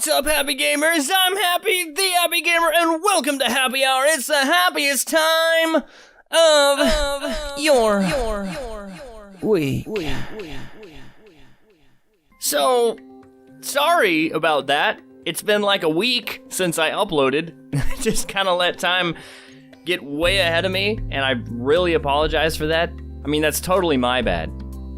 What's up, Happy Gamers? I'm Happy, the Happy Gamer, and welcome to Happy Hour. It's the happiest time of your week. So, sorry about that. It's been like a week since I uploaded. Just kind of let time get way ahead of me, and I really apologize for that. I mean, that's totally my bad.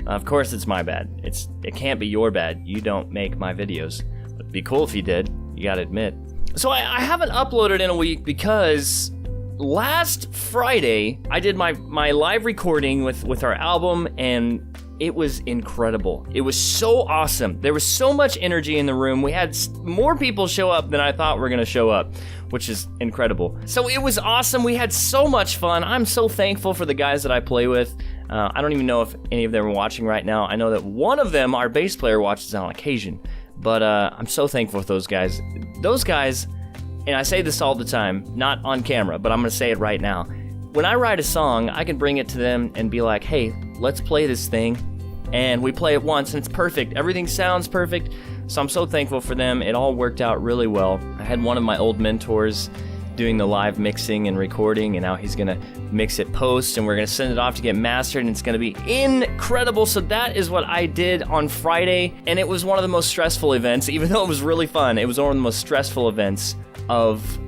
Of course it's my bad. It can't be your bad. You don't make my videos. But it'd be cool if you did, you gotta admit. So I haven't uploaded in a week because last Friday I did my live recording with our album, and it was incredible. It was so awesome. There was so much energy in the room. We had more people show up than I thought were gonna show up, which is incredible. So it was awesome. We had so much fun. I'm so thankful for the guys that I play with. I don't even know if any of them are watching right now. I know that one of them, our bass player, watches on occasion. But I'm so thankful for those guys. Those guys, and I say this all the time, not on camera, but I'm gonna say it right now. When I write a song, I can bring it to them and be like, hey, let's play this thing. And we play it once, and it's perfect. Everything sounds perfect. So I'm so thankful for them. It all worked out really well. I had one of my old mentors doing the live mixing and recording, and now he's gonna mix it post, and we're gonna send it off to get mastered, and it's gonna be incredible. So that is what I did on Friday, and it was one of the most stressful events. Even though it was really fun, it was one of the most stressful events of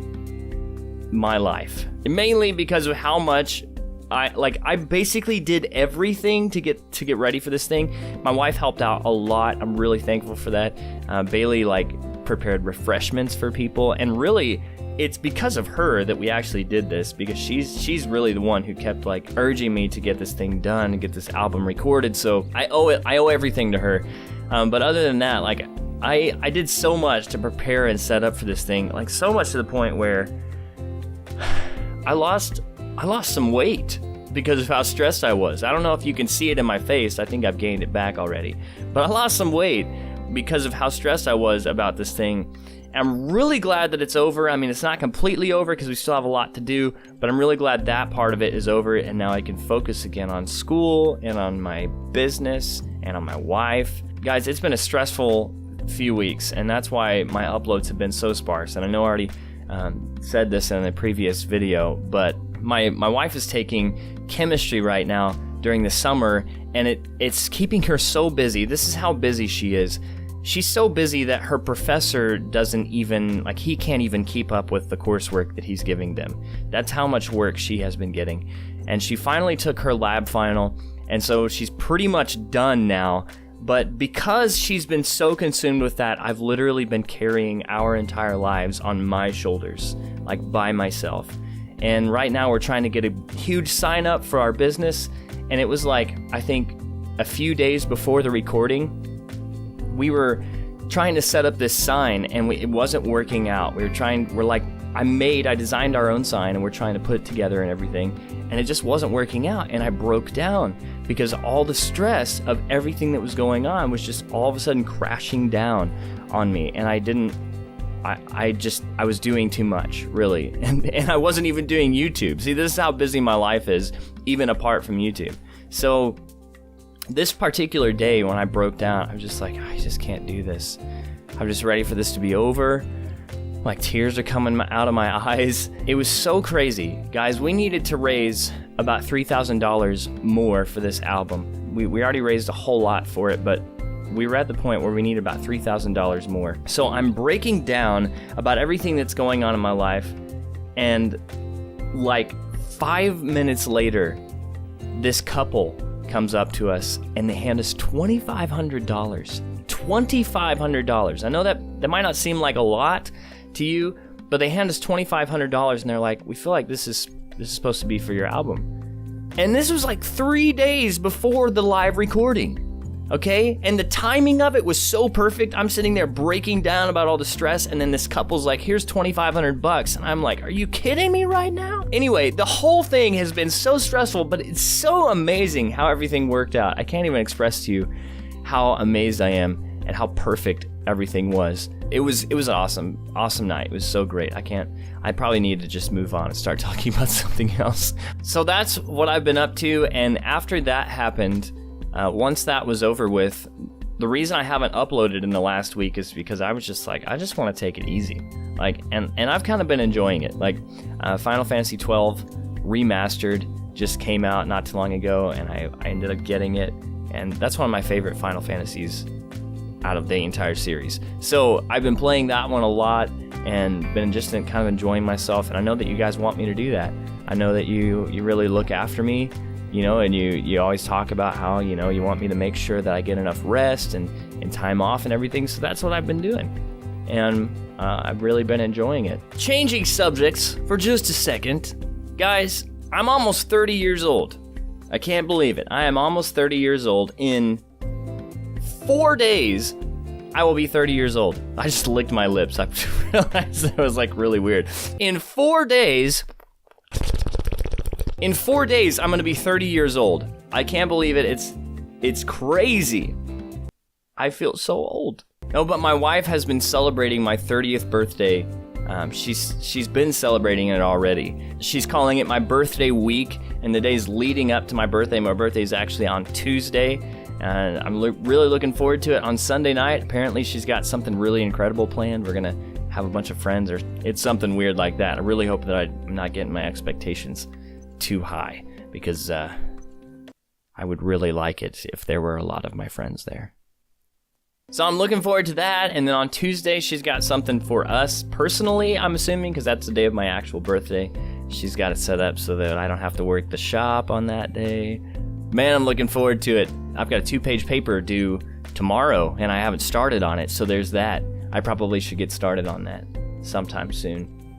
my life. And mainly because of how much I basically did everything to get ready for this thing. My wife helped out a lot. I'm really thankful for that. Bailey prepared refreshments for people, and really it's because of her that we actually did this, because she's really the one who kept urging me to get this thing done and get this album recorded. So I owe everything to her. But other than that, I did so much to prepare and set up for this thing, so much to the point where I lost some weight because of how stressed I was. I don't know if you can see it in my face. I think I've gained it back already. But I lost some weight because of how stressed I was about this thing. I'm really glad that it's over. I mean, it's not completely over because we still have a lot to do, but I'm really glad that part of it is over, and now I can focus again on school and on my business and on my wife. Guys, it's been a stressful few weeks, and that's why my uploads have been so sparse. And I know I already said this in the previous video, but my wife is taking chemistry right now during the summer, and it's keeping her so busy. This is how busy she is. She's so busy that her professor doesn't even, he can't even keep up with the coursework that he's giving them. That's how much work she has been getting. And she finally took her lab final, and so she's pretty much done now. But because she's been so consumed with that, I've literally been carrying our entire lives on my shoulders, by myself. And right now we're trying to get a huge sign up for our business. And it was I think a few days before the recording, we were trying to set up this sign, and it wasn't working out. I designed our own sign, and we're trying to put it together and everything, and it just wasn't working out, and I broke down because all the stress of everything that was going on was just all of a sudden crashing down on me, and I was doing too much, really, and I wasn't even doing YouTube. See, this is how busy my life is, even apart from YouTube. So this particular day when I broke down, I was just I just can't do this. I'm just ready for this to be over. Tears are coming out of my eyes. It was so crazy. Guys, we needed to raise about $3,000 more for this album. We already raised a whole lot for it, but we were at the point where we need about $3,000 more. So I'm breaking down about everything that's going on in my life, and 5 minutes later, this couple comes up to us and they hand us $2,500. $2,500. I know that might not seem like a lot to you, but they hand us $2,500, and they're like, we feel like this is supposed to be for your album. And this was 3 days before the live recording. Okay? And the timing of it was so perfect. I'm sitting there breaking down about all the stress, and then this couple's like, here's $2,500. And I'm like, are you kidding me right now? Anyway, the whole thing has been so stressful, but it's so amazing how everything worked out. I can't even express to you how amazed I am and how perfect everything was. It was an awesome night. It was so great. I probably need to just move on and start talking about something else. So that's what I've been up to, and after that happened, once that was over with, the reason I haven't uploaded in the last week is because I was just like, I just want to take it easy. Like, and I've kind of been enjoying it. Like, Final Fantasy 12 Remastered just came out not too long ago, and I ended up getting it. And that's one of my favorite Final Fantasies out of the entire series. So I've been playing that one a lot and been just kind of enjoying myself. And I know that you guys want me to do that. I know that you really look after me, you know, and you always talk about how, you know, you want me to make sure that I get enough rest and time off and everything. So that's what I've been doing. And I've really been enjoying it. Changing subjects for just a second. Guys, I'm almost 30 years old. I can't believe it. I am almost 30 years old. In 4 days, I will be 30 years old. I just licked my lips. I realized that was like really weird. In 4 days, I'm going to be 30 years old. I can't believe it. It's crazy. I feel so old. No, but my wife has been celebrating my 30th birthday. She's been celebrating it already. She's calling it my birthday week, and the days leading up to my birthday. My birthday is actually on Tuesday, and I'm really looking forward to it. On Sunday night, apparently she's got something really incredible planned. We're gonna have a bunch of friends, or it's something weird like that. I really hope that I'm not getting my expectations too high, because I would really like it if there were a lot of my friends there. So I'm looking forward to that, and then on Tuesday she's got something for us personally, I'm assuming, because that's the day of my actual birthday. She's got it set up so that I don't have to work the shop on that day. Man, I'm looking forward to it. I've got a 2-page paper due tomorrow, and I haven't started on it, so there's that. I probably should get started on that sometime soon,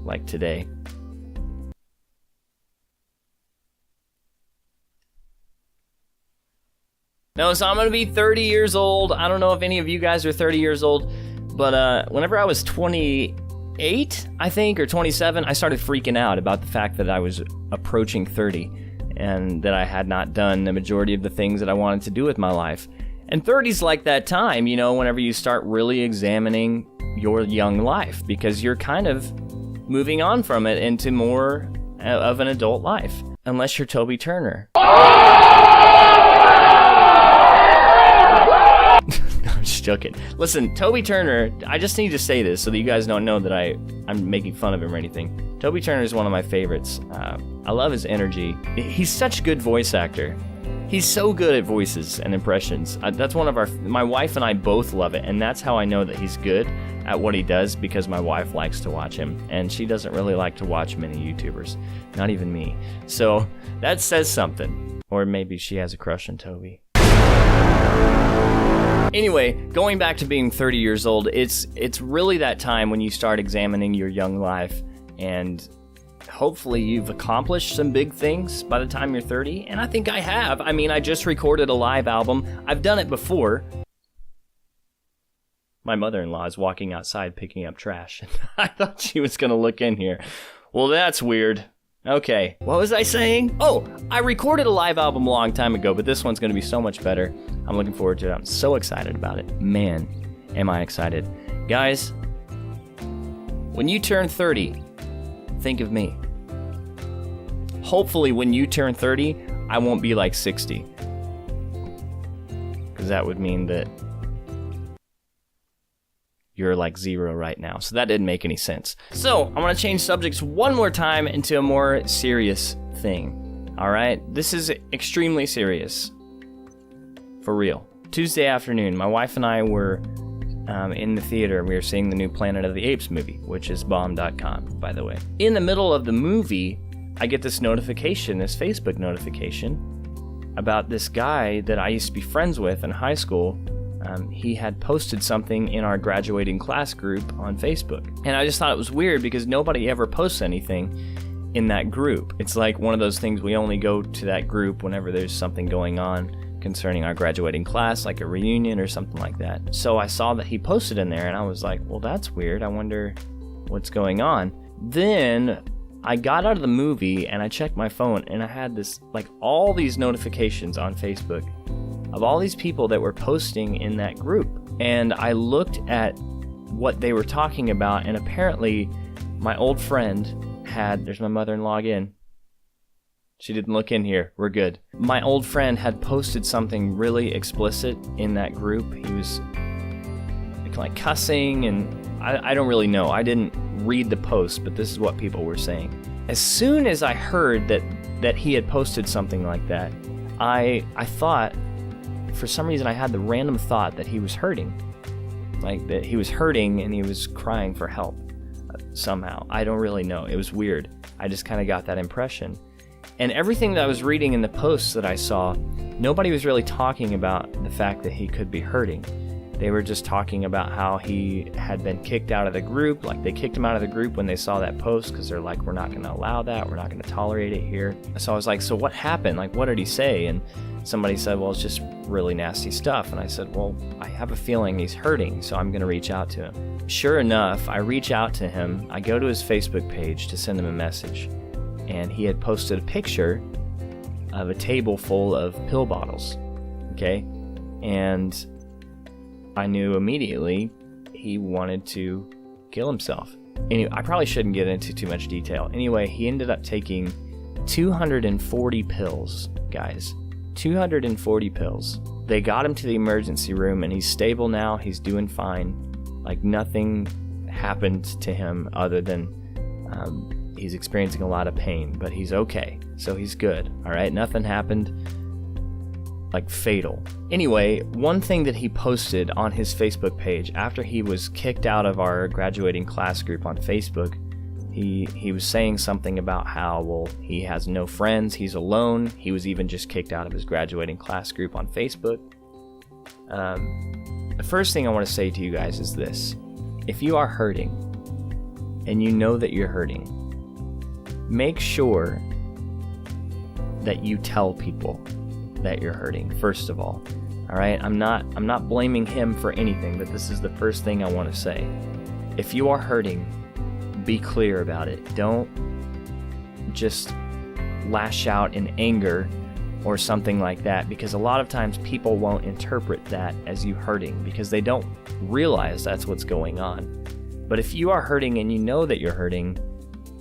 like today. No, so I'm going to be 30 years old. I don't know if any of you guys are 30 years old, but whenever I was 28, I think, or 27, I started freaking out about the fact that I was approaching 30 and that I had not done the majority of the things that I wanted to do with my life. And 30's like that time, you know, whenever you start really examining your young life, because you're kind of moving on from it into more of an adult life, unless you're Toby Turner. I'm just joking. Listen, Toby Turner, I just need to say this so that you guys don't know that I'm making fun of him or anything. Toby Turner is one of my favorites. I love his energy. He's such a good voice actor. He's so good at voices and impressions. That's one of my wife and I both love it, and that's how I know that he's good at what he does, because my wife likes to watch him, and she doesn't really like to watch many YouTubers, not even me. So that says something. Or maybe she has a crush on Toby. Anyway, going back to being 30 years old, it's really that time when you start examining your young life, and hopefully you've accomplished some big things by the time you're 30, and I think I have. I mean, I just recorded a live album. I've done it before. My mother-in-law is walking outside picking up trash. I thought she was going to look in here. Well, that's weird. Okay, what was I saying? Oh, I recorded a live album a long time ago, but this one's going to be so much better. I'm looking forward to it. I'm so excited about it. Man, am I excited. Guys, when you turn 30, think of me. Hopefully when you turn 30, I won't be like 60. Because that would mean that you're like 0 right now. So that didn't make any sense. So I'm going to change subjects one more time into a more serious thing. All right? This is extremely serious. For real. Tuesday afternoon, my wife and I were in the theater. We were seeing the new Planet of the Apes movie, which is bomb.com, by the way. In the middle of the movie, I get this notification, this Facebook notification, about this guy that I used to be friends with in high school. He had posted something in our graduating class group on Facebook. And I just thought it was weird because nobody ever posts anything in that group. It's like one of those things, we only go to that group whenever there's something going on concerning our graduating class, like a reunion or something like that. So I saw that he posted in there and I was like, well, that's weird. I wonder what's going on. Then I got out of the movie and I checked my phone and I had this, like, all these notifications on Facebook of all these people that were posting in that group. And I looked at what they were talking about, and apparently my old friend had, there's my mother-in-law again, She didn't look in here. We're good. My old friend had posted something really explicit in that group. He was like cussing, and I don't really know. I didn't read the post, but this is what people were saying. As soon as I heard that he had posted something like that, I thought, for some reason I had the random thought that he was hurting. Like that he was hurting and he was crying for help somehow. I don't really know. It was weird. I just kind of got that impression. And everything that I was reading in the posts that I saw, nobody was really talking about the fact that he could be hurting. They were just talking about how he had been kicked out of the group. Like, they kicked him out of the group when they saw that post because they're like, we're not going to allow that. We're not going to tolerate it here. So I was like, so what happened? Like, what did he say? And somebody said, well, it's just really nasty stuff. And I said, well, I have a feeling he's hurting, so I'm going to reach out to him. Sure enough, I reach out to him. I go to his Facebook page to send him a message. And he had posted a picture of a table full of pill bottles. Okay? And I knew immediately he wanted to kill himself. Anyway, I probably shouldn't get into too much detail. Anyway, he ended up taking 240 pills, guys. 240 pills. They got him to the emergency room, and he's stable now. He's doing fine. Like, nothing happened to him other than he's experiencing a lot of pain, but he's okay. So he's good, all right? Nothing happened like fatal. Anyway, one thing that he posted on his Facebook page after he was kicked out of our graduating class group on Facebook, he was saying something about how, well, he has no friends, he's alone. He was even just kicked out of his graduating class group on Facebook. The first thing I want to say to you guys is this. If you are hurting and you know that you're hurting, make sure that you tell people that you're hurting, first of all. All right? I'm not blaming him for anything, but this is the first thing I want to say. If you are hurting, be clear about it. Don't just lash out in anger or something like that, because a lot of times people won't interpret that as you hurting because they don't realize that's what's going on. But if you are hurting and you know that you're hurting,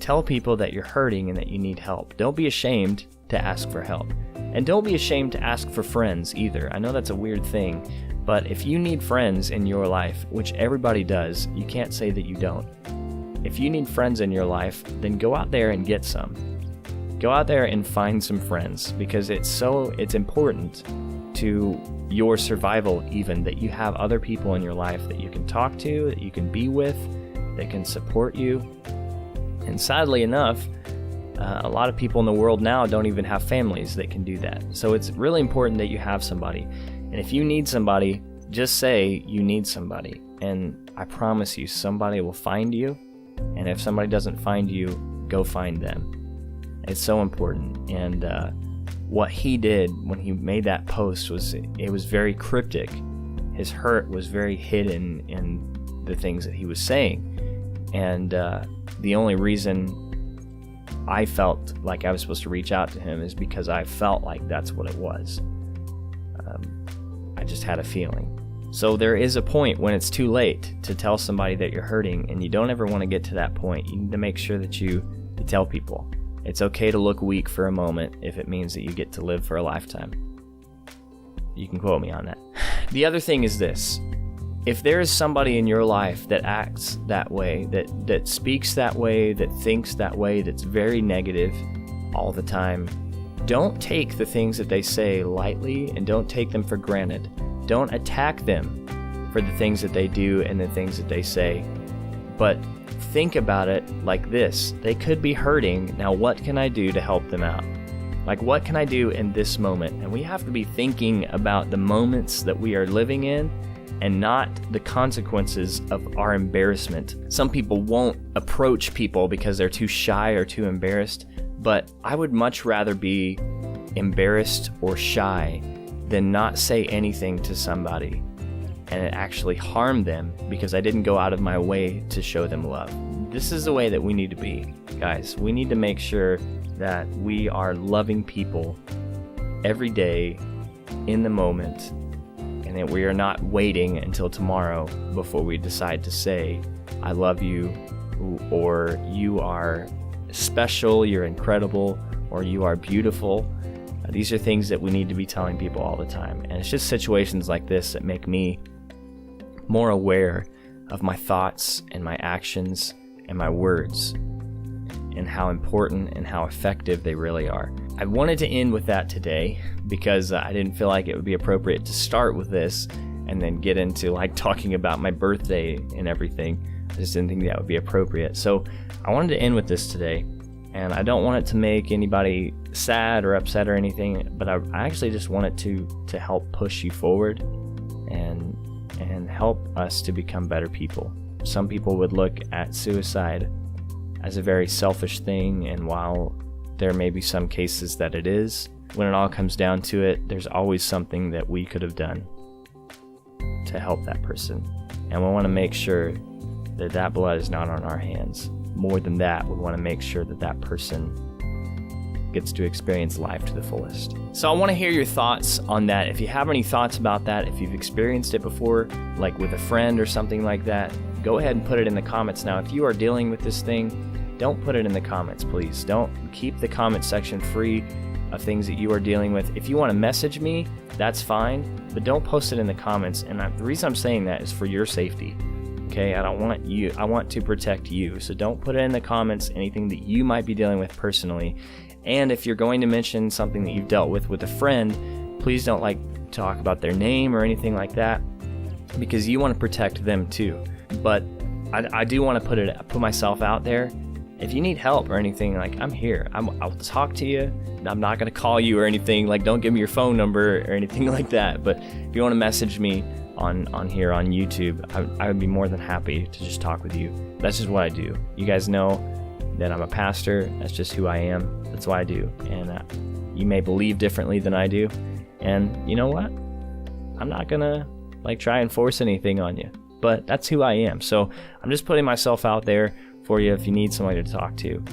tell people that you're hurting and that you need help. Don't be ashamed to ask for help. And don't be ashamed to ask for friends either. I know that's a weird thing, but if you need friends in your life, which everybody does, you can't say that you don't. If you need friends in your life, then go out there and get some. Go out there and find some friends, because it's important to your survival even that you have other people in your life that you can talk to, that you can be with, that can support you. And sadly enough, a lot of people in the world now don't even have families that can do that. So it's really important that you have somebody. And if you need somebody, just say you need somebody. And I promise you, somebody will find you. And if somebody doesn't find you, go find them. It's so important. And what he did when he made that post was very cryptic. His hurt was very hidden in the things that he was saying. And the only reason I felt like I was supposed to reach out to him is because I felt like that's what it was. I just had a feeling. So there is a point when it's too late to tell somebody that you're hurting, and you don't ever want to get to that point. You need to make sure that you tell people. It's okay to look weak for a moment if it means that you get to live for a lifetime. You can quote me on that. The other thing is this. If there is somebody in your life that acts that way, that speaks that way, that thinks that way, that's very negative all the time, don't take the things that they say lightly, and don't take them for granted. Don't attack them for the things that they do and the things that they say. But think about it like this. They could be hurting. Now, what can I do to help them out? Like, what can I do in this moment? And we have to be thinking about the moments that we are living in and not the consequences of our embarrassment. Some people won't approach people because they're too shy or too embarrassed, but I would much rather be embarrassed or shy than not say anything to somebody and it actually harm them because I didn't go out of my way to show them love. This is the way that we need to be, guys. We need to make sure that we are loving people every day in the moment, and that we are not waiting until tomorrow before we decide to say, I love you, or you are special, you're incredible, or you are beautiful. These are things that we need to be telling people all the time. And it's just situations like this that make me more aware of my thoughts and my actions and my words, and how important and how effective they really are. I wanted to end with that today because I didn't feel like it would be appropriate to start with this and then get into like talking about my birthday and everything. I just didn't think that would be appropriate. So I wanted to end with this today, and I don't want it to make anybody sad or upset or anything, but I actually just want it to help push you forward and help us to become better people. Some people would look at suicide as a very selfish thing, and while there may be some cases that it is, when it all comes down to it, there's always something that we could have done to help that person. And we want to make sure that that blood is not on our hands. More than that, we want to make sure that that person gets to experience life to the fullest. So I want to hear your thoughts on that. If you have any thoughts about that, if you've experienced it before, like with a friend or something like that, go ahead and put it in the comments. Now, if you are dealing with this thing, don't put it in the comments, please. Don't keep the comment section free of things that you are dealing with. If you want to message me, that's fine, but don't post it in the comments. And the reason I'm saying that is for your safety. Okay, I want to protect you. So don't put it in the comments, anything that you might be dealing with personally. And if you're going to mention something that you've dealt with a friend, please don't talk about their name or anything like that, because you want to protect them too. But I do want to put myself out there. If you need help or anything, I'm here. I'll talk to you. I'm not going to call you or anything. Don't give me your phone number or anything like that. But if you want to message me on here on YouTube, I would be more than happy to just talk with you. That's just what I do. You guys know that I'm a pastor. That's just who I am. That's what I do. And you may believe differently than I do. And you know what? I'm not going to try and force anything on you. But that's who I am. So I'm just putting myself out there for you if you need somebody to talk to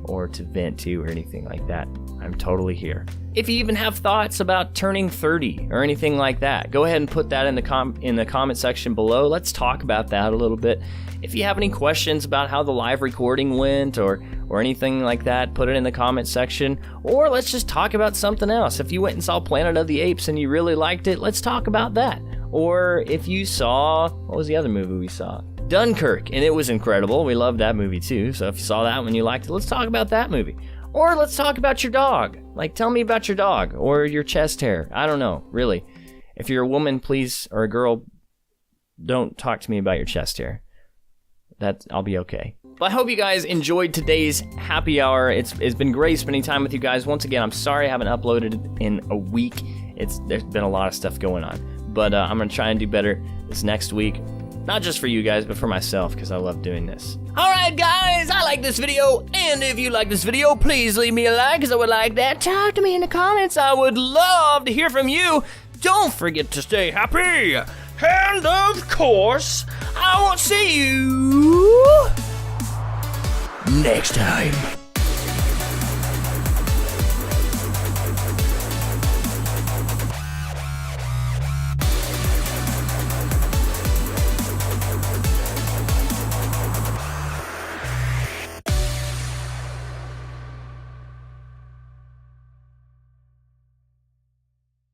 or to vent to or anything like that. I'm totally here. If you even have thoughts about turning 30 or anything like that, go ahead and put that in the comment section below. Let's talk about that a little bit. If you have any questions about how the live recording went or anything like that, put it in the comment section. Or let's just talk about something else. If you went and saw Planet of the Apes and you really liked it, let's talk about that. Or if you saw, what was the other movie we saw? Dunkirk, and it was incredible. We loved that movie too. So if you saw that one, you liked it, let's talk about that movie. Or let's talk about your dog. Tell me about your dog or your chest hair. I don't know, really. If you're a woman, please, or a girl, don't talk to me about your chest hair. I'll be okay. But I hope you guys enjoyed today's happy hour. It's been great spending time with you guys. Once again, I'm sorry I haven't uploaded in a week. There's been a lot of stuff going on. But I'm going to try and do better this next week. Not just for you guys, but for myself, because I love doing this. Alright guys, I like this video, and if you like this video, please leave me a like, because I would like that. Talk to me in the comments. I would love to hear from you. Don't forget to stay happy. And of course, I will see you next time.